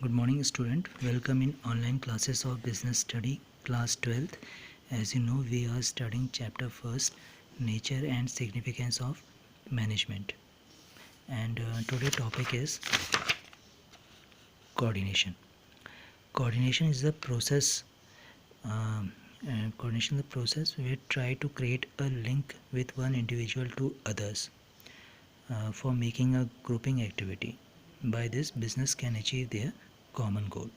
Good morning student. Welcome in online classes of business study class 12th. As you know, we are studying chapter first, nature and significance of management. And today topic is coordination. Coordination is the process coordination is the process we try to create a link with one individual to others for making a grouping activity. By this, business can achieve their common goal.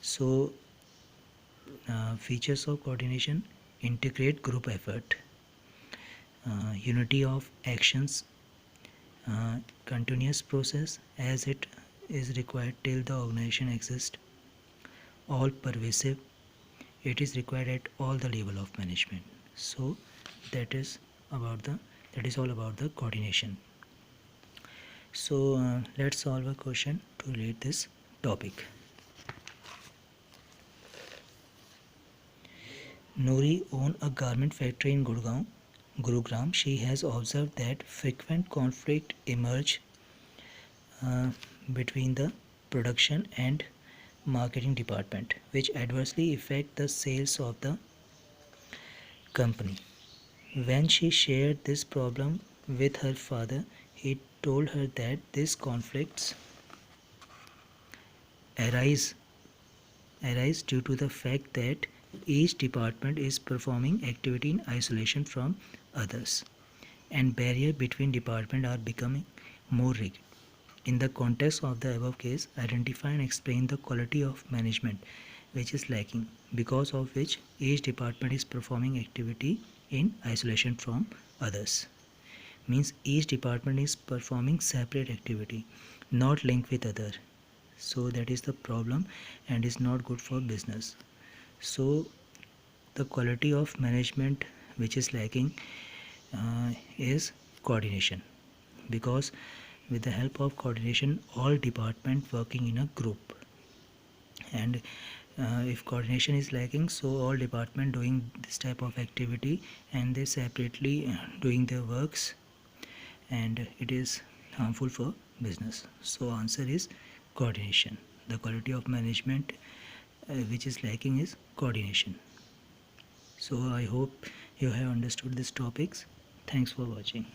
So features of coordination: integrate group effort, unity of actions, continuous process as it is required till the organization exists, all pervasive, it is required at all the level of management. So that is all about the coordination. So let's solve a question to relate this topic. Nouri owns a garment factory in Gurugram. She has observed that frequent conflict emerge between the production and marketing department, which adversely affect the sales of the company. When she shared this problem with her father, he told her that these conflicts arise due to the fact that each department is performing activity in isolation from others, and barriers between departments are becoming more rigid. In the context of the above case, identify and explain the quality of management which is lacking, because of which each department is performing activity in isolation from others. Means each department is performing separate activity, not linked with other. So that is the problem and is not good for business. So the quality of management which is lacking is coordination, because with the help of coordination all department working in a group, and if coordination is lacking, so all department doing this type of activity and they separately doing their works, and it is harmful for business. So answer is coordination. The quality of management which is lacking is coordination. So I hope you have understood these topics. Thanks for watching.